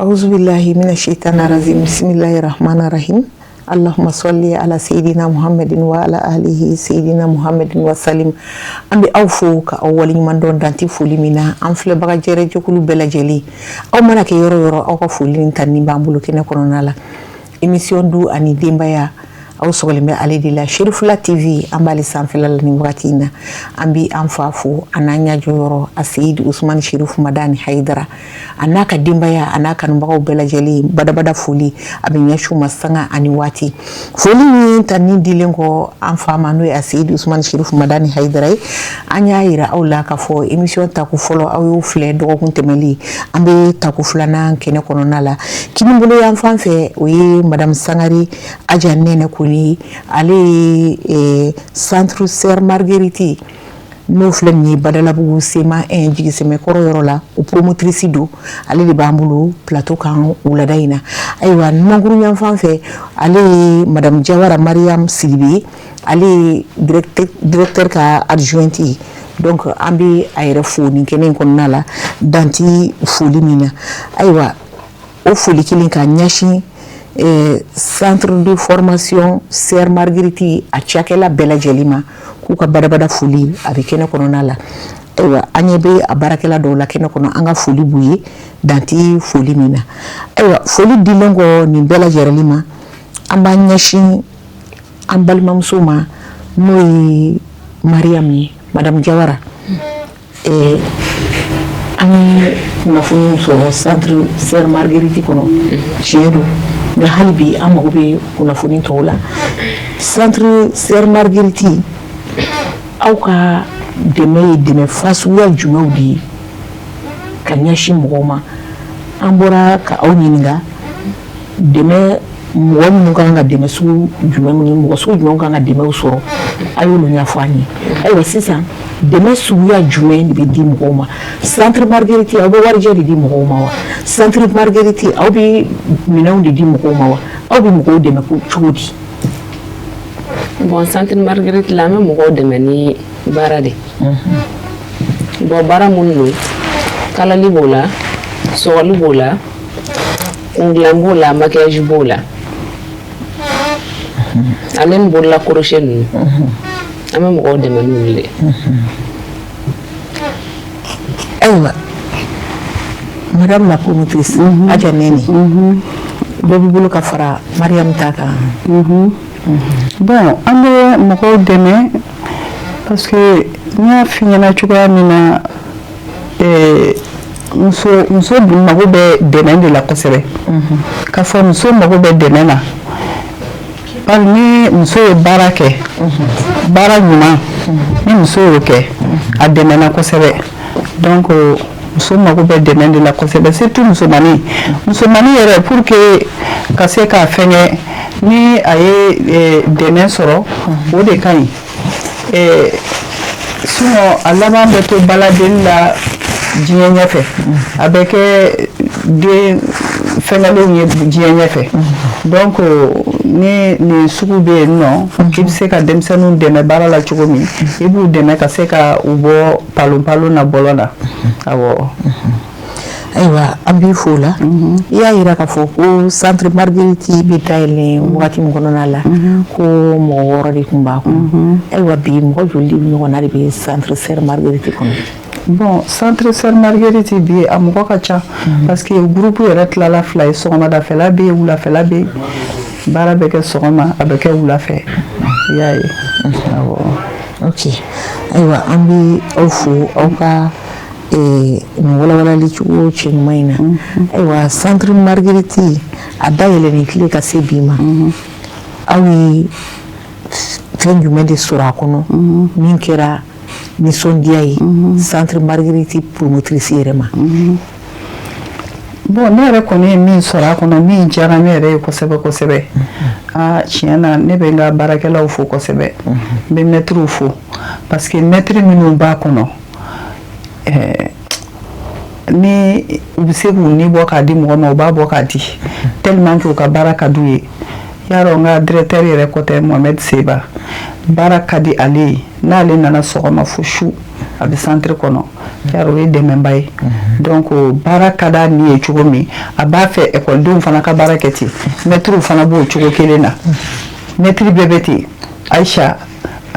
أعوذ بالله من الشيطان الرجيم بسم الله الرحمن الرحيم اللهم صل على سيدنا محمد وعلى آله سيدنا محمد وسلم أمي أوفوك أولي من دون دانتي فولي منا أنفل بغا جيري جوكولو بلا جلي أو منك يورو أو فولي نتاني بامبولو كنا كونالا émission du ani dembaya aw sogoleme ale de la Cherifula TV ambali sanfela la ni watina ambi amfafu ananya joyoro Aseyid Ousmane Cherif Madani Haidara anaka dembaya anaka numbago bela jeli bada fuli abinya shuma sanga ani wati fuli ni tani dilengo amfama no Aseyid Ousmane Cherif Madani Haidara anya ira awla ka fo émission ta ku folo aw yo fle do ko temeli ambe ta ku fulana kene kononala kinimbolo ya mfanfe oyi madame Sangari aja nene kuni ale centre Sœur Marguerite no flemni badalabu sema jigi sema koro yorola o promotrice do ale de bambulo plateau kan uladaina aywa manguru nyam fanfe ale madame Jawara Mariam Silbi ale directeur ka adjointi donc ambi ayre foni kenen konnala danti foli mina aywa o foli kilin ka nyashi centre de formation Sœur Marguerite a chakela bela jelima kuka bada fuli abikene kononala ewa anyebe abarakela do la kene kono anga fuli buye danti fuli mina ewa fuli dilongo ni bela jelima amba nyashi ambal mamsuma moy Mariami madame Jawara ani nafunu so centre Sœur Marguerite kono chedo nga halbi amagobe kuna funi tola centre Sœur Marguerite auka deme fasuwa jumaudi kanyashi mugoma ambora ka awninga deme mwani nga deme su jumani mugo su jumanga nga deme usoro ayo nya fani ayo sisa deme suya jumani be di mugoma centre Marguerite abo warjeri di mugoma wa centre Marguerite obi minawndi di mugoma wa obi mugo deme ko chudi bon centre Marguerite la même mugo deme ni barade bo bara munno kala libola so libola nglambola maquillage bola alen bola crochet ama mugo deme nule aywa madame la promotrice aja neni bobu bulu ka fara Mariam Taka bon ande mugo deme parce que nya finyana chuga mina muso mago be deme de la kosebe ka fo muso mago be deme na palmi muso barake bara nyuma ni muso ke a deme na kosebe donc muso mago be deme de la kosebe surtout muso mani yere pour que ka se ka fenge ni aye deme soro o de kan sinon alaba beto baladin la jinya fe avec de fengalo ni jinya fe donc ni sukube non ki se ka demsanu deme barala chugomi ibu deme ka se ka ubo palo na bolona awo aywa ambi fola ya ira ka fo ko centre Marguerite bi tayle wakati mkonona la ko mo woro di kumba ko aywa bi mo jolli no na bi centre Sœur Marguerite kono bon centre Sœur Marguerite bi amko kacha parce que groupe ret la fly soma da fela bi ou la fela bi bara beke soma abeke ou la fe yayi awo ok aywa ambi ofu oka wala lichuo chingmaina aywa centre Marguerite adayele ni kile ka sebima awi fenju mende sura kono minkera ni sondiai centre Marguerite promotrice erema bon ne reconnais min sura kono min jara mere ko sebe chiana ne benga barakela ufo ko sebe be mettre ufo parce que mettre minu ba kono ni ubise ni boka di mo no ba boka di tellement que ka baraka duye yaro nga directeur yere côté Mohamed Seba baraka di ali na le nana sokoma fushu a bɛ centre kɔnɔ yaro ye dɛmɛba ye donc baara ka da ni ye cogo min a b'a fɛ écoledenw fana ka baara kɛ ten maître fana b'o cogo kelen na maître bɛɛ bɛ ten Aïcha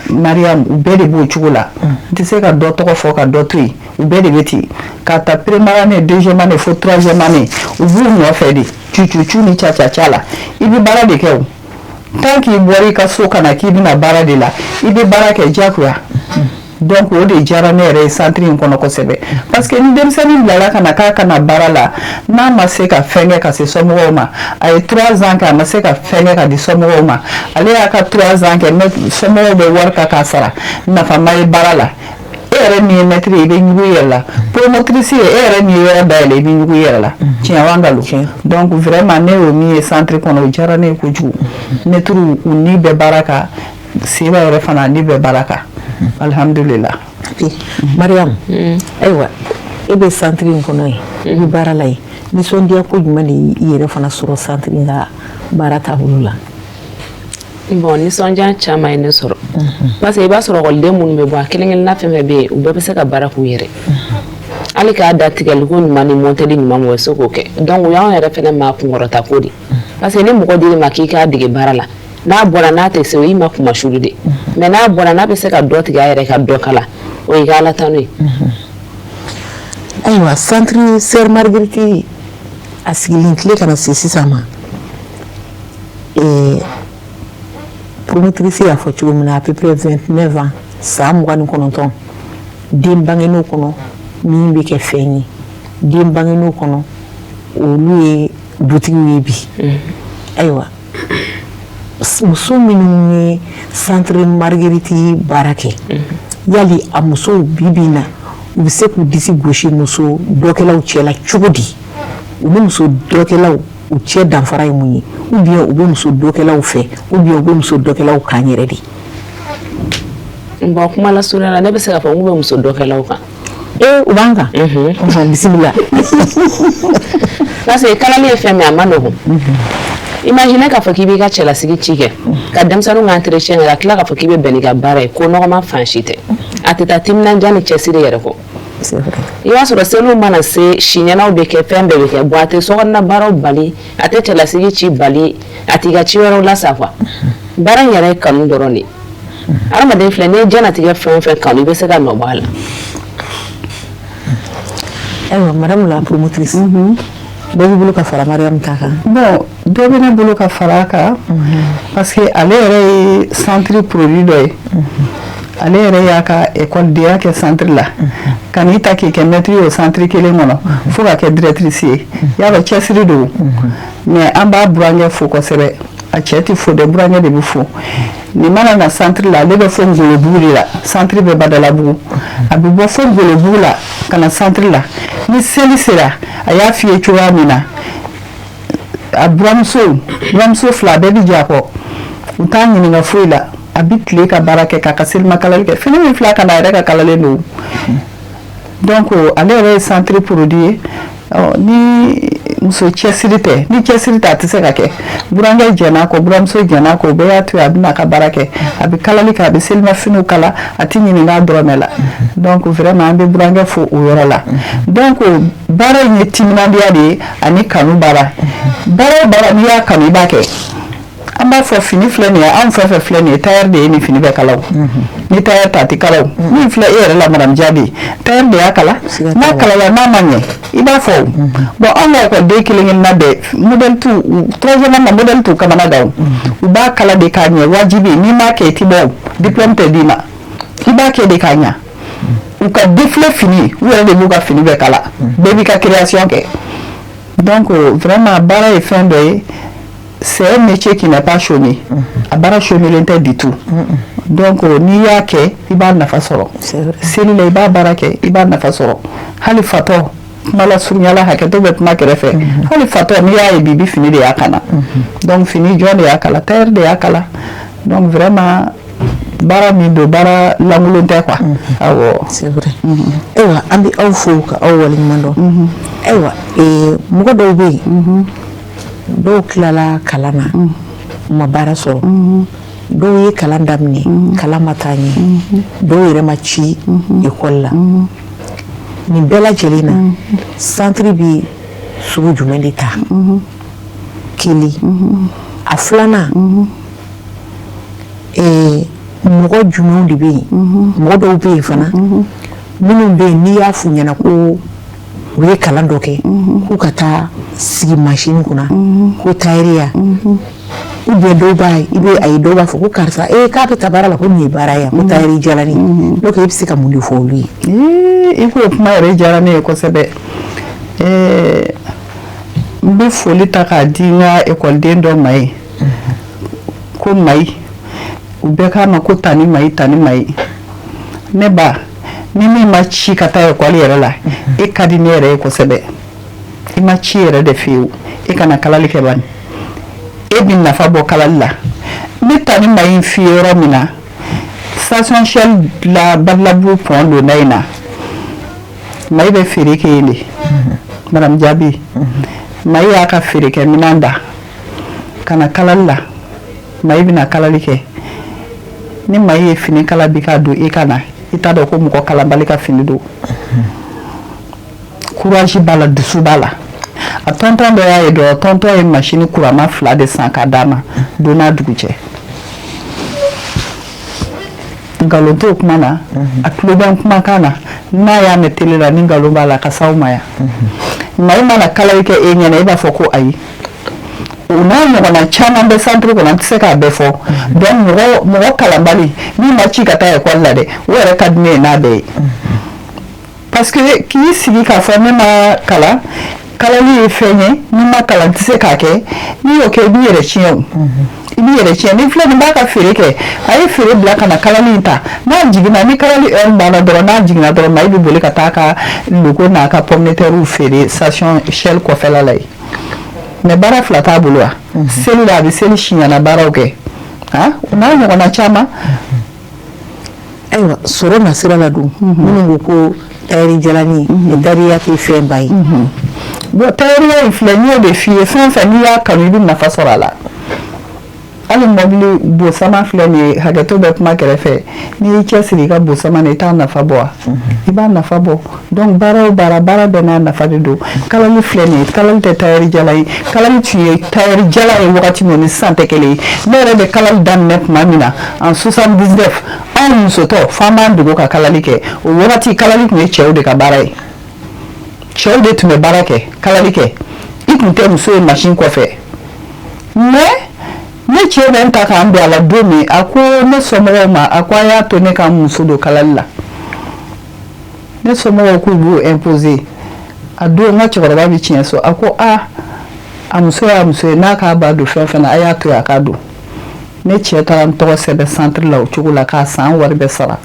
Mariam u bɛɛ de b'o cogo la n tɛ se ka dɔ tɔgɔ fɔ ka dɔ to yen u bɛɛ de bɛ ten ka ta première année deuxième année fo troisième année u b'u nɔfɛ de cucucu ni cacaca la i bɛ baara de kɛ o tant k'i bɔra i ka so ka na k'i bɛna baara de la i bɛ baara kɛ diyagoya donc o de diyara ne yɛrɛ ye centre in kɔnɔ kosɛbɛ parce que ni denmisɛnnin bilala ka na k'a kana baara la n'a ma se ka fɛn kɛ ka se somɔgɔw ma a ye 3 ans kɛ a ma se ka fɛn kɛ ka di somɔgɔw ma ale y'a ka 3 ans kɛ somɔgɔw bɛ wari ka k'a sara nafama ye baara la e yɛrɛ min ye maître ye i bɛ ɲugu i yɛrɛ la promotrice ye e yɛrɛ min ye yɔrɔ dayɛlɛ i bɛ ɲugu i yɛrɛ la tiɲɛ wa nkalon donc vraiment ne y'o min ye centre kɔnɔ o diyara ne ye kojugu maître u ni bɛ baara kan Seba yɛrɛ fana ni bɛ baara kan alhamdulillah Mariam ayiwa e bɛ centre in kɔnɔ ye i bɛ baara la yen nisɔndiya ko jumɛn de i yɛrɛ fana sɔrɔ centre in ka baara taabolo la bon nisɔndiya caman ye ne sɔrɔ parce que i b'a sɔrɔ ekɔliden minnu bɛ bɔ a kelen kelenna fɛn fɛn bɛ yen u bɛɛ bɛ se ka baara k'u yɛrɛ hali k'a da tigɛliko ɲuman ni monteli ɲuman u bɛ se k'o kɛ donc u y'anw yɛrɛ fana maa kunkɔrɔta ko de parce que ni mɔgɔ dir'i ma k'i k'a dege baara la n'a bɔra n'a tɛ se o y'i ma kuma sulu de mais n'a bɔra n'a bɛ se ka dɔ tigɛ a yɛrɛ ka dɔ kala o y'i ka ala tanu ye ayiwa centre Sœur Marguerite a sigilen tile kana se sisan ma promotrice y'a fɔ cogo min na à peu près 29 ans san 29 den bangen'o kɔnɔ min bɛ kɛ fɛn ye den bangen'o kɔnɔ olu ye dutigiw ye bi ayiwa muso minnu ye centre Marguerite baara kɛ yali a musow bi na u bɛ se k'u disi gosi muso dɔkɛlaw cɛla cogo di u bɛ muso dɔkɛlaw u cɛ danfara ye mun ye ou bien u bɛ muso dɔkɛlaw fɛ ou bien u bɛ muso dɔkɛlaw kan yɛrɛ de bon kuma la surunya la ne bɛ se ka fɔ n k'u bɛ muso dɔkɛlaw kan u b'an kan bisimila parce que kalali ye fɛn min a ma nɔgɔn imagine k'a fɔ k'i b'i ka cɛlasigi ci kɛ ka denmisɛnninw ka entretien kɛ ka tila k'a fɔ k'i bɛ bɛn n'i ka baara ye ko nɔgɔma fan si tɛ a tɛ taa timinandiya ni cɛsiri yɛrɛ kɔ i b'a sɔrɔ seliw mana se siɲɛnaw bɛ kɛ fɛn bɛɛ bɛ kɛ bon a tɛ sokɔnɔna baaraw bali a tɛ cɛlasigi ci bali a t'i ka ci wɛrɛw lasa quoi baara in yɛrɛ ye kanu dɔrɔn de adamaden filɛ n'i ye diɲɛlatigɛ fɛn o fɛn kanu i bɛ se ka nɔ bɔ a la ayiwa madame la promotrice dɔ b'i bolo ka fara Mariam ta kan bon dɔ bɛ ne bolo ka fara a kan parce que ale yɛrɛ ye centre produit dɔ ye ale yɛrɛ y'a ka écoledenya kɛ centre la ka n'i ta k'i kɛ maître ye o centre kelen kɔnɔ fo ka kɛ directrice ye y'a dɔn cɛsiri don mais an b'a burankɛ fo kosɛbɛ a cɛ tɛ fo dɛ burankɛ de bɛ fo nin mana na centre la ale bɛ fɔ Ngolobugu de la centre bɛ Badalabugu a bɛ bɔ fo Ngolobugu la ka na centre la ni seli sera a y'a f'i ye cogoya min na a buramuso fila bɛɛ bɛ jɛ a kɔ u t'a ɲininka foyi la a bɛ tile ka baara kɛ k'a ka selima kalali kɛ fini min filɛ ka na a yɛrɛ ka kalalen don donc ale yɛrɛ ye centre produit ye ni muso cɛsiri tɛ ni cɛsiri tɛ a tɛ se ka kɛ burankɛ jɛn'a kɔ buramuso jɛn'a kɔ o bɛɛ y'a to a bɛna a ka baara kɛ a bɛ kalali kɛ a bɛ selimafiniw kala a tɛ ɲininka a dɔrɔmɛ la donc vraiment an bɛ burankɛ fo o yɔrɔ la donc baara in ye timinandiya de ye ani kanu baara baara o baara n'i y'a kanu i b'a kɛ an b'a fɔ fini filɛ nin ye anw fɛn fɛn filɛ nin ye tailleur de ye nin fini bɛɛ kala o ni tailleur ta a tɛ kala o min filɛ e yɛrɛ la madame Jaabi tailleur de y'a kala n'a kalala n'a ma ɲɛ i b'a fɔ o bon anw ka ekɔliden kelen kelenna bɛɛ modèle t'u troisième année modèle t'u kamana gan o u b'a kala de k'a ɲɛ wajibi n'i m'a kɛ i tɛ bɔ o diplôme tɛ d'i ma i b'a kɛ de k'a ɲɛ u ka défilé fini u yɛrɛ de b'u ka fini bɛɛ kala bɛɛ b'i ka création kɛ donc vraiment baara ye fɛn dɔ ye c'est un métier qui n'est pas chômé a baara chômelen tɛ du tout donc n'i y'a kɛ i b'a nafa sɔrɔ seli la i b'a baara kɛ i b'a nafa sɔrɔ hali fatɔ kuma la surunyala hakɛto bɛ kuma kɛrɛfɛ hali fatɔ n'i y'a ye bi fini de y'a kana donc fini jɔn de y'a kala tailleur de y'a kala donc vraiment baara min don baara lankolon tɛ quoi awɔ c'est vrai ayiwa an bɛ aw fo ka aw waleɲuman dɔn ayiwa mɔgɔ dɔw bɛ yen dɔw tilala kalan na u ma baara sɔrɔ dɔw ye kalan daminɛ kalan ma taa ɲɛ dɔw yɛrɛ ma ci école la nin bɛɛ lajɛlen na centre bi sugu jumɛn de ta kelen a filanan mɔgɔ jumɛnw de bɛ yen mɔgɔ dɔw bɛ yen fana minnu bɛ yen n'i y'a f'u ɲɛna ko u ye kalan dɔ kɛ k'u ka taa sigi machine kunna ko tailleur ou bien dɔw b'a ye a ye dɔw b'a fɔ ko karisa k'a bɛ taa baara la ko nin ye baara ye ko tailleur jalani donc e bɛ se ka mun de fɔ olu ye i ko kuma yɛrɛ diyara ne ye kosɛbɛ n bɛ foli ta k'a di n ka ekɔliden dɔ ma ye ko Mayi u bɛɛ k'a ma ko tani Mayi tani Mayi ne ba ni min ma ci ka taa ekɔli yɛrɛ la e ka di ne yɛrɛ ye kosɛbɛ i ma ci yɛrɛ de fiyewu e kana kalali kɛ bani e bɛ nafa bɔ kalali la ne tani Mayi f'i ye yɔrɔ min na station Shell la Badalabugu pont donda in na Mayi bɛ feere kɛ yen de madame Jabi Mayi y'a ka feerekɛ minɛn da ka na kalali la Mayi bɛna kalali kɛ ni Mayi ye fini kala bi k'a don e ka na i t'a dɔn ko mɔgɔ kalanbali ka fini don courage b'a la dusu b'a la a tonton dɔ y'a ye dɔrɔn tonton ye machine kurama 2 de san k'a d'a ma don n'a dugu cɛ nkalon t'o kuma na a tulo bɛ n kumakan na n'a y'a mɛn télé la ni nkalon b'a la ka s'aw ma yan Mayi mana kalali kɛ e ɲɛna e b'a fɔ ko ayi o n'a ɲɔgɔnna caman bɛ centre kɔnɔ an tɛ se k'a bɛɛ fɔ donc mɔgɔ kalanbali min ma ci ka taa école la dɛ o yɛrɛ ka di ne ye n'a bɛɛ ye parce que k'i sigi k'a fɔ ne ma kalan kalali ye fɛn ye ni ma kalan tɛ se k'a kɛ n'i y'o kɛ i b'i yɛrɛ tiɲɛ o i b'i yɛrɛ tiɲɛ ni filɛ nin b'a ka feere kɛ a ye feere bila ka na kalali in ta n'a jiginna ni kalali heure banna dɔrɔn n'a jiginna dɔrɔn Mayi bɛ boli ka taa ka loko n'a ka pomme de terre feere station Shell kɔfɛla la yen mais baara fila t'a bolo wa seli la a bɛ seli siɲɛna baaraw kɛ o n'a ɲɔgɔnna caman ayiwa sɔrɔ nasira la dun minnu ko ko tailleur jalani dariya tɛ fɛn ba ye bon tailleur in filɛ n y'o de f'i ye fɛn fɛn n'i y'a kanu i bɛ nafa sɔrɔ a la hali mɔbili bosama filɛ nin ye hakɛto bɛ kuma kɛrɛfɛ n'i y'i cɛsiri i ka bosama na i t'a nafa bɔ wa i b'a nafa bɔ donc baara o baara bɛɛ n'a nafa de don kalali filɛ nin ye kalali tɛ tailleur jala ye kalali tun ye tailleur jala ye wagati min ni sisan tɛ kelen ye ne yɛrɛ bɛ kalali daminɛ tuma min na en 79 anw musotɔ f'an b'an dogo ka kalali kɛ o wagati kalali tun ye cɛw de ka baara ye cɛw de tun bɛ baara kɛ kalali kɛ i tun tɛ muso ye machine kɔfɛ mais ne cɛ bɛ n ta k'an bɛn a la don min a ko ne somɔgɔw ma a ko a y'a to ne ka muso don kalali la ne somɔgɔw k'u b'o imposer a don n ka cɛkɔrɔba bɛ tiɲɛ so a ko a muso y'a muso ye n'a k'a b'a don fɛn fɛn na a y'a to yen a k'a don ne cɛ taara n tɔgɔ sɛbɛn centre la o cogo la k'a san wari bɛɛ sara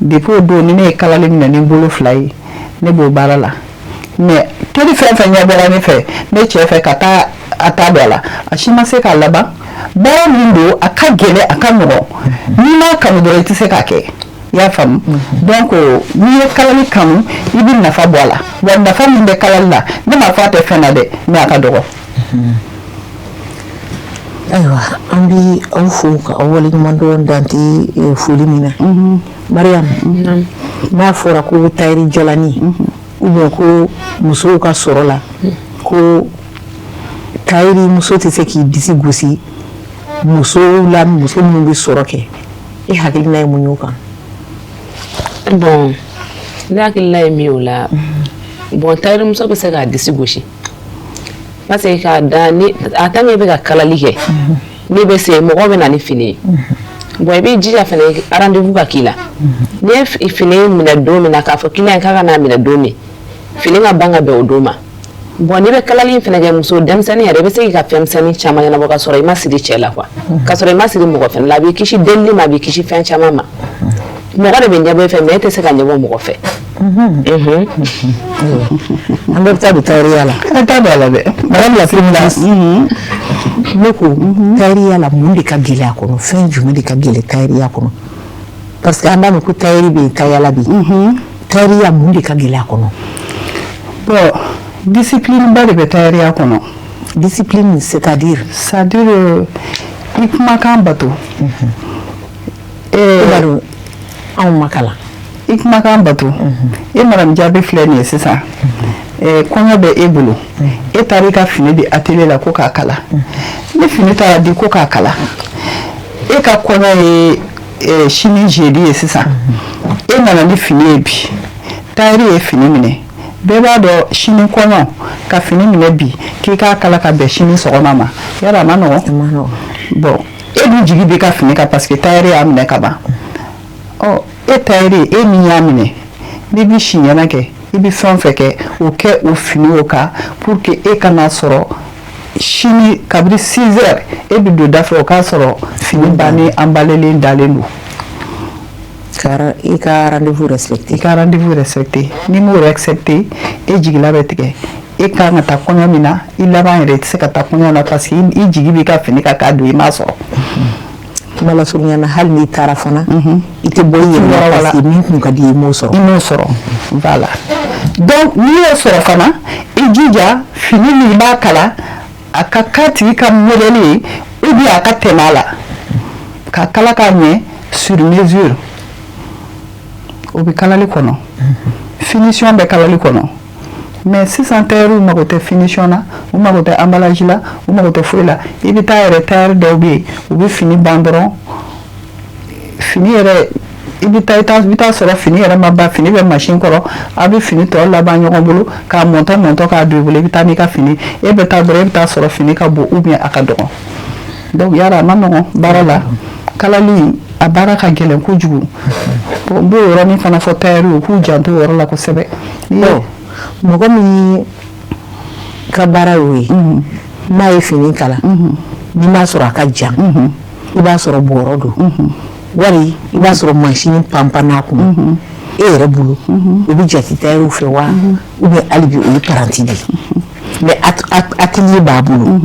depuis o don ni ne ye kalali minɛ ni n bolo 2 ye ne b'o baara la mais teri fɛn fɛn ɲɛ bɔra ne fɛ ne cɛ fɛ ka taa a t'a dɔn a la a si ma se k'a laban baara min don a ka gɛlɛn a ka nɔgɔn n'i m'a kanu dɔrɔn i tɛ se k'a kɛ i y'a faamu donc n'i ye kalali kanu i bɛ nafa bɔ a la wa nafa min bɛ kalali la ne m'a fɔ a tɛ fɛn na dɛ mais a ka dɔgɔ ayiwa an bɛ aw fo ka aw waleɲuman dɔn dante foli min na Mariam n'a fɔra ko tailleur jalani ou bien ko musow ka sɔrɔ la ko tailleur muso tɛ se k'i disi gosi muso minnu bɛ sɔrɔ kɛ e hakilina ye mun y'o kan bon ne hakilina ye min y'o la bon tailleur muso bɛ se k'a disi gosi parce que k'a da ni a tant que i bɛ ka kalali kɛ n'i bɛ se mɔgɔ bɛ na ni fini ye bon i b'i jija fana rendez-vous ka k'i la n'i ye fini minɛ don min na k'a fɔ client k'a ka n'a minɛ don min fini ka ban ka bɛn o don ma bon n'i bɛ kalali in fana kɛ muso denmisɛnnin yɛrɛ i bɛ se k'i ka fɛn misɛnnin caman ɲɛnabɔ ka sɔrɔ i ma siri cɛ la quoi ka sɔrɔ i ma siri mɔgɔ fɛnɛ la a b'i kisi delili ma a b'i kisi fɛn caman ma mɔgɔ de bɛ ɲɛbɔ i fɛ mais e tɛ se ka ɲɛbɔ mɔgɔ fɛ an bɛ taa don tailleur la an t'a don a la dɛ madame la présidente ne ko tailleur la mun de ka gɛlɛn a kɔnɔ fɛn jumɛn de ka gɛlɛn tailleur kɔnɔ parce que an b'a mɛn ko tailleur bɛ yen tailleur la bɛ yen tailleur mun de ka gɛlɛn a kɔnɔ bon discipline ba de bɛ tailleur kɔnɔ discipline c'est-à-dire i kumakan bato baro anw makala i kumakan bato madame Jaabi filɛ nin ye sisan kɔɲɔ bɛ e bolo e taara i ka fini di atelier la ko k'a kala ni fini taara di ko k'a kala e ka kɔɲɔ ye sini jeudi ye sisan e nana ni fini ye bi tailleur ye fini minɛ bɛɛ b'a dɔn sini kɔɲɔ ka fini minɛ bi k'i k'a kala ka bɛn sini sɔgɔma ma yala a ma nɔgɔn bon e dun jigi b'i ka fini kan parce que tailleur y'a minɛ ka ban e tailleur e min y'a minɛ n'i bi si ɲɛna kɛ i bi fɛn fɛn kɛ o kɛ o fini o kan pour que e kana sɔrɔ sini kabiri 6 heures e bi don da fɛ o k'a sɔrɔ fini bannen emballelen dalen don i ka rendez-vous respecté ni m'o respecté e jigila bɛ tigɛ e kan ka taa kɔɲɔ min na i laban yɛrɛ i tɛ se ka taa kɔɲɔ la parce que i jigi b'i ka fini kan k'a don i m'a sɔrɔ kuma la surunyana hali n'i taara fana i tɛ bɔ i yɛrɛ la parce que min kun ka di i m'o sɔrɔ voilà donc n'i y'o sɔrɔ fana i jija fini min b'a kala a ka k'a tigi ka modèle ye ou bien a ka tɛmɛ a la ka kala k'a ɲɛ sur mesure o bɛ kalali kɔnɔ finition bɛ kalali kɔnɔ mais sisan tailleur mago tɛ finition na u mago tɛ emballage la u mago tɛ foyi la i bɛ taa yɛrɛ tailleur dɔw bɛ yen u bɛ fini ban dɔrɔn fini yɛrɛ i bɛ taa sɔrɔ fini yɛrɛ ma ban fini bɛ machine kɔrɔ a bɛ fini tɔ laban ɲɔgɔn bolo k'a mɔntɔn k'a don i bolo i bɛ taa n'i ka fini e bɛ taa dɔrɔn e bɛ taa sɔrɔ fini ka bon ou bien a ka dɔgɔ donc yala a ma nɔgɔn baara la kalali a baara ka gɛlɛn kojugu bon n b'o yɔrɔnin fana fɔ tailleur u k'u janto o yɔrɔ la kosɛbɛ mɔgɔ min ka baara y'o ye n'a ye fini kala n'i m'a sɔrɔ a ka jan i b'a sɔrɔ bɔrɔ don wari i b'a sɔrɔ machine panpanna kun e yɛrɛ bolo u bɛ jate tailleur fɛ wa ou bien hali bi o ye paranti de mais atelier b'a bolo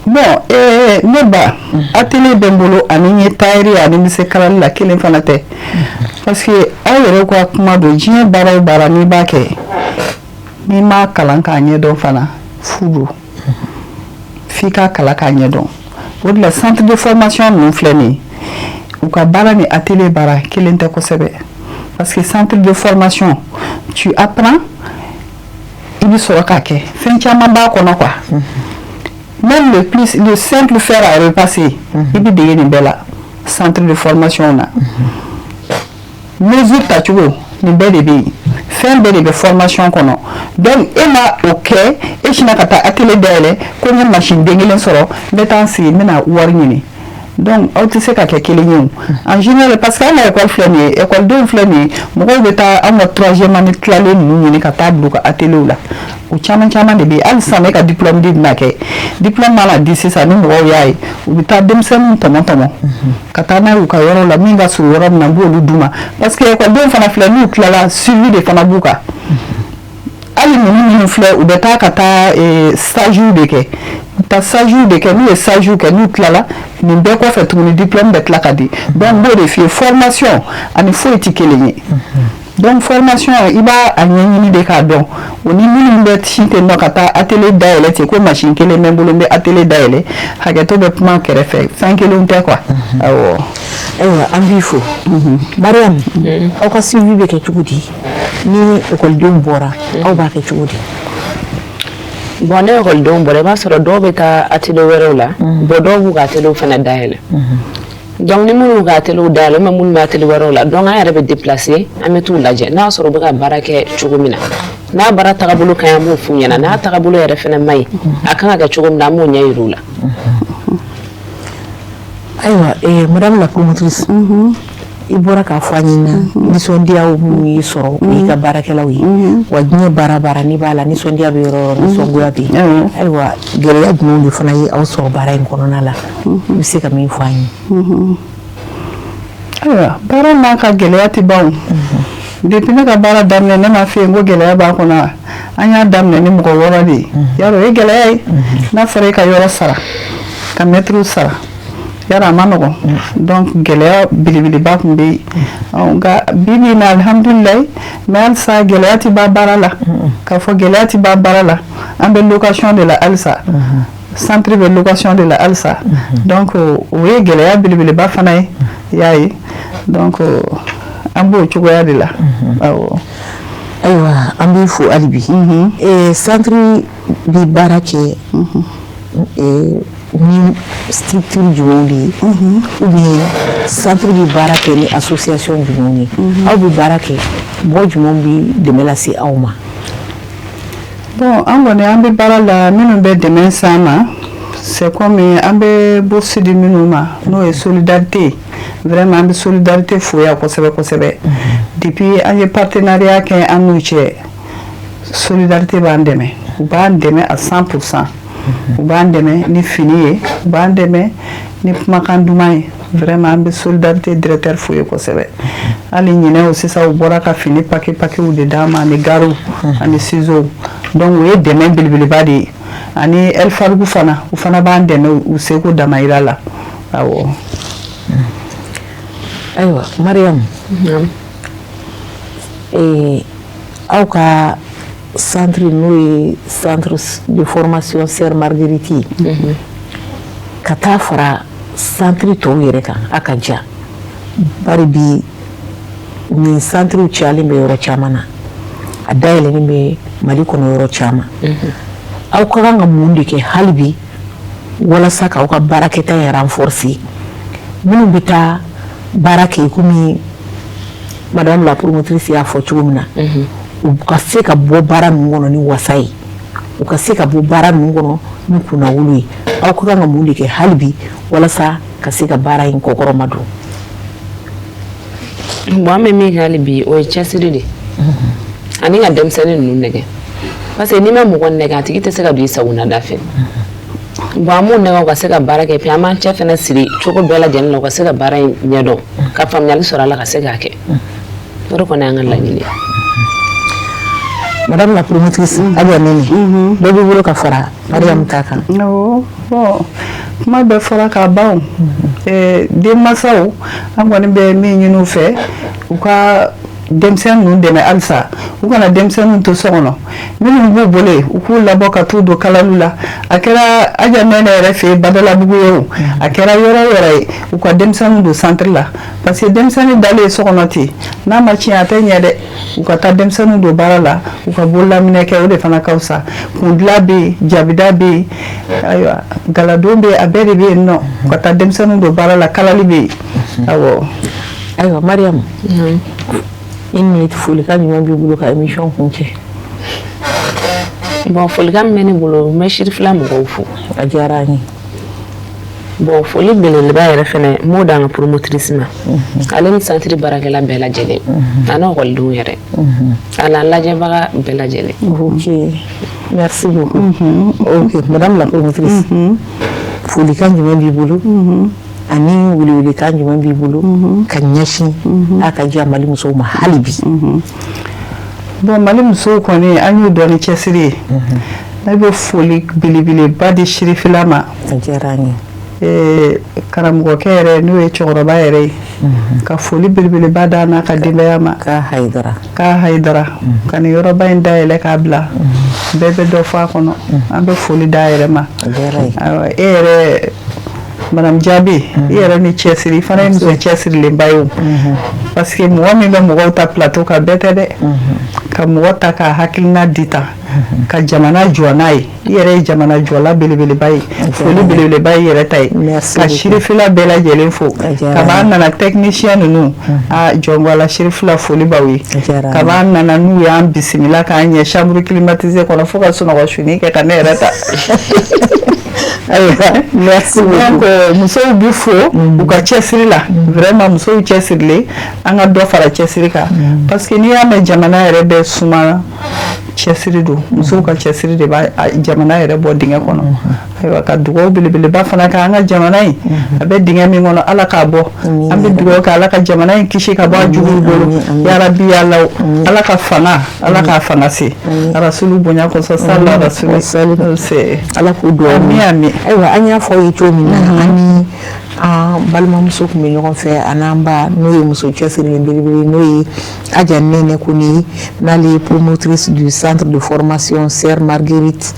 bon ne ba atelier bɛ n bolo ani n ye tailleur ani n bɛ se kalali la kelen fana tɛ parce que aw yɛrɛ ka kuma don diɲɛ baara o baara n'i b'a kɛ n'i m'a kalan k'a ɲɛdɔn fana fu don f'i k'a kalan k'a ɲɛdɔn o de la centre de formation ninnu filɛ nin ye u ka baara ni atelier baara kelen tɛ kosɛbɛ parce que centre de formation tu apprends i bɛ sɔrɔ k'a kɛ fɛn caman b'a kɔnɔ quoi même le simple fer à repasser i bɛ dege nin bɛɛ la centre de formation na mesure tacogo nin bɛɛ de bɛ yen fɛn bɛɛ de bɛ formation kɔnɔ donc e ma o kɛ e sina ka taa atelier dayɛlɛ ko n ye machine den kelen sɔrɔ n bɛ taa n sigi n bɛna wari ɲini donc aw tɛ se ka kɛ kelen ye o en général parce que an ka école filɛ nin ye écoledenw filɛ nin ye mɔgɔw bɛ taa an ka troisième année tilalen ninnu ɲini ka taa bila u ka atelier la o caman caman de bɛ yen hali sisan ne ka diplôme di bɛna kɛ diplôme mana di sisan ni mɔgɔw y'a ye u bɛ taa denmisɛnninw tɔmɔ ka taa n'a ye u ka yɔrɔ la min ka surun yɔrɔ min na n b'olu d'u ma parce que écoledenw fana filɛ n'u tilala suivi de fana b'u kan hali ninnu minnu filɛ u bɛ taa ka taa stage de kɛ ta stage de kɛ n'u ye stage kɛ n'u tilala nin bɛɛ kɔfɛ tuguni diplôme bɛ tila ka di donc n b'o de f'i ye formation ani foyi tɛ kelen ye donc formation i b'a a ɲɛɲini de k'a dɔn o ni minnu bɛ si ten nɔ ka taa atelier dayɛlɛ ten ko machine kelen bɛ n bolo n bɛ atelier dayɛlɛ hakɛto bɛ kuma kɛrɛfɛ fɛn kelenw tɛ quoi awɔ ayiwa an b'i fo Mariam aw ka suivi bɛ kɛ cogo di ni écoledenw bɔra aw b'a kɛ cogo di bon ne écoledenw bɔra i b'a sɔrɔ dɔw bɛ taa atelier wɛrɛw la bon dɔw b'u ka atelier fana dayɛlɛ donc ni minnu ka atelier dayɛlɛ mais minnu bɛ atelier wɛrɛw la donc an yɛrɛ bɛ déplacer an bɛ t'u lajɛ n'a sɔrɔ u bɛ ka baara kɛ cogo min na n'a baara tagabolo ka ɲi an b'o f'u ɲɛna n'a tagabolo yɛrɛ fana man ɲi a kan ka kɛ cogo min na an b'o ɲɛ yir'u la ayiwa madame la promotrice i bɔra k'a fɔ an ɲɛna nisɔndiyaw minnu y'i sɔrɔ o y'i ka baarakɛlaw ye wa diɲɛ baara n'i b'a la nisɔndiya bɛ yɔrɔ yɔrɔ nisɔngoya bɛ yen ayiwa gɛlɛya jumɛnw de fana ye aw sɔrɔ baara in kɔnɔna la i bɛ se ka min fɔ an ye ayiwa baara n'a ka gɛlɛya tɛ ban o depuis ne ka baara daminɛ ne m'a f'i ye n ko gɛlɛya b'a kɔnɔ an y'a daminɛ ni mɔgɔ wɔɔrɔ de ye yarɔ o ye gɛlɛya ye n'a fɔra e ka yɔrɔ sara ka mɛtiriw sara yara a ma nɔgɔn donc gɛlɛya belebeleba tun bɛ yen nka bi bi in na alihamudulilayi mais halisa gɛlɛya tɛ ban baara la k'a fɔ gɛlɛya tɛ ban baara la an bɛ location de la halisa centre de location de la alsa donc o ye gɛlɛya belebeleba fana ye y'a ye donc an b'o cogoya de la awɔ ayiwa an b'i fo hali bi centre bi baara kɛ ni structure jumɛnw de ye ou bien centre bi baara kɛ ni association jumɛnw ye aw bi baara kɛ mɔgɔ jumɛnw bi dɛmɛ lase aw ma bon an kɔni an bɛ baara la minnu bɛ dɛmɛ s'an ma c'est comme an bɛ bourse di minnu ma n'o ye solidarité vraiment an bɛ solidarité foya kosɛbɛ kosɛbɛ depuis an ye partenariat kɛ an n'u cɛ solidarité b'an dɛmɛ u b'an dɛmɛ à 100%. u b'an dɛmɛ ni fini ye u b'an dɛmɛ ni kumakan duman ye vraiment an bɛ solidarité directeur fo ye kosɛbɛ hali ɲinɛ o sisan u bɔra ka fini paquet de d'an ma ani garew ani ciseaux donc o ye dɛmɛ belebeleba de ye ani El Farugu fana u fana b'an dɛmɛ u seko damayira la awɔ ayiwa Mariam aw ka centre n'o ye centre de formation Sœur Marguerite ka taa fara centre tɔw yɛrɛ kan a ka jan bari bi nin centre cayalen bɛ yɔrɔ caman na a dayɛlɛlen bɛ Mali kɔnɔ yɔrɔ caman aw ka kan ka mun de kɛ hali bi walasa k'aw ka baarakɛta yɛrɛ renforcer minnu bɛ taa baara kɛ komi madame la promotrice y'a fɔ cogo min na u ka se ka bɔ baara ninnu kɔnɔ ni wasa ye u ka se ka bɔ baara ninnu kɔnɔ ni kunnawolo ye aw ka kan ka mun de kɛ hali bi walasa ka se ka baara in kɔkɔrɔma don bon an bɛ min kɛ hali bi o ye cɛsiri de ani ka denmisɛnnin ninnu nɛgɛ parce que n'i ma mɔgɔ nɛgɛ a tigi tɛ se ka don i sagonada fɛ bon an b'u nɛgɛ u ka se ka baara kɛ puis an b'an cɛ fana siri cogo bɛɛ lajɛlen na u ka se ka baara in ɲɛdɔn ka faamuyali sɔrɔ a la ka se k'a kɛ o de kɔni y'an ka laɲini ye madame la promotrice Aja Nene dɔ b'i bolo ka fara Mariam ta kan bon kuma bɛɛ fɔra k'a ban denmansaw an kɔni bɛ min ɲini u fɛ u ka denmisɛnnin ninnu dɛmɛ halisa u kana denmisɛnninw to so kɔnɔ minnu b'u bolo yen u k'u labɔ ka t'u don kalaliw la a kɛra Aja Nene yɛrɛ fɛ yen Badalabugu ye o a kɛra yɔrɔ o yɔrɔ ye u ka denmisɛnninw don centre la parce que denmisɛnnin dalen so kɔnɔ ten n'a ma tiɲɛ a tɛ ɲɛ dɛ u ka taa denmisɛnninw don baara la u ka bololaminɛ kɛ o de fana ka fisa kundilan bɛ yen jabida bɛ yen ayiwa galadon bɛ yen a bɛɛ de bɛ yen nɔ u ka taa denmisɛnninw don baara la kalali bɛ yen awɔ ayiwa Mariam une minute folikan ɲuman b'i bolo ka émission kuncɛ bon folikan min bɛ ne bolo n bɛ Sirifila mɔgɔw fo a diyara an ye bon foli belebeleba yɛrɛ fɛnɛ n b'o d'an ka promotrice ma ale ni centre baarakɛla bɛɛ lajɛlen ani ɔkɔlidenw yɛrɛ ani an lajɛbaga bɛɛ lajɛlen ok merci beaucoup ok madame la promotrice folikan jumɛn b'i bolo ani welewelekan jumɛn b'i bolo ka ɲɛsin a ka diya Mali musow ma hali bi bon Mali musow kɔni an y'u dɔn ni cɛsiri ye ne bɛ foli belebeleba di Sirifila ma a diyara an ye karamɔgɔkɛ yɛrɛ n'o ye cɛkɔrɔba yɛrɛ ye ka foli belebeleba d'a n'a ka denbaya ma k'a hayidara ka nin yɔrɔba in dayɛlɛ k'a bila bɛɛ bɛ dɔ fɔ a kɔnɔ an bɛ foli d'a yɛrɛ ma e yɛrɛ Madame Jabi i yɛrɛ ni cɛsiri i fana ye muso cɛsirilenba ye o parce que mɔgɔ min bɛ mɔgɔw ta plateau kan bɛɛ tɛ dɛ ka mɔgɔ ta ka hakilina di tan ka jamana jɔ n'a ye i yɛrɛ ye jamana jɔla belebeleba ye foli belebeleba ye i yɛrɛ ta ye ka Sirifila bɛɛ lajɛlen fo kab'an nana technicien ninnu a jɔnwala Sirifila foli b'aw ye kab'an nana n'u y'an bisimila k'an ɲɛ chambre climatisée kɔnɔ fo ka sunɔgɔ suni kɛ ka ne yɛrɛ ta ayiwa merci beaucoup musow bi fo u ka cɛsiri la vraiment musow cɛsirilen an ka dɔ fara cɛsiri kan parce que n'i y'a mɛn jamana yɛrɛ bɛ suma cɛsiri don musow ka cɛsiri de b'a jamana yɛrɛ bɔ dingɛ kɔnɔ ayiwa ka dugawu belebeleba fana kɛ an ka jamana in a bɛ dingɛ min kɔnɔ Ala k'a bɔ an bɛ dugawu kɛ Ala ka jamana in kisi ka bɔ a juguw bolo yarabi Ala Ala ka fanga Ala k'a fanga se rasulu bonya kɔsɔn sallallahu rasulu se Ala k'u dugawu ami ayiwa an y'a fɔ aw ye cogo min na ani an balimamuso tun bɛ ɲɔgɔn fɛ a n'an ba n'o ye muso cɛsirilen belebele n'o ye Aja Nene Kone n'ale ye promotrice du centre de formation Sœur Marguerite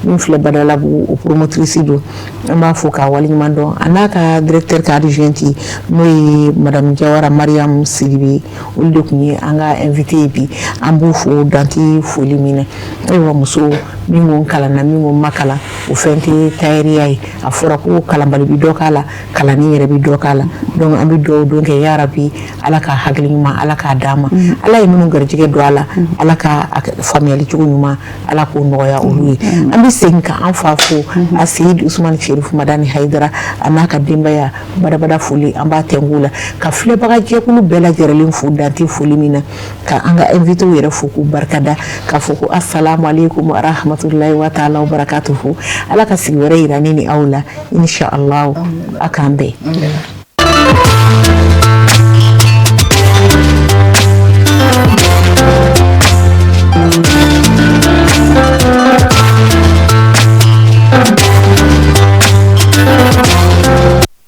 min filɛ Badalabu o promotrice don an b'a fo k'a waleɲuman dɔn a n'a ka directeur ka adjointe n'o ye madame Jawara Mariam Sidibe olu de tun ye an ka invité ye bi an b'u fo danti foli min na ayiwa muso min ko kalanna min ko ma kalan o fɛn tɛ tailleur ye a fɔra ko kalanbali bi dɔ k'a la kalanni yɛrɛ bi dɔ k'a la donc an bɛ dugawu don kɛ ya rabi ala ka hakili ɲuman ala k'a d'a ma ala ye minnu garijɛgɛ don a la ala ka faamuyali cogo ɲuman ala k'o nɔgɔya olu ye an bɛ segin ka an fa fo a Seyid Usmani Sherif Madani Hayidara a n'a ka denbaya badabada foli an b'a tɛnku la ka filɛbaga jɛkulu bɛɛ lajɛlen fo dante foli min na ka an ka invité yɛrɛ fo k'u barikada k'a fɔ ko assalamu alaikum wa rahmatullahi wa ta'ala wa barakatuhu ala ka sigi wɛrɛ yira ne ni aw la insha Allah a k'an bɛn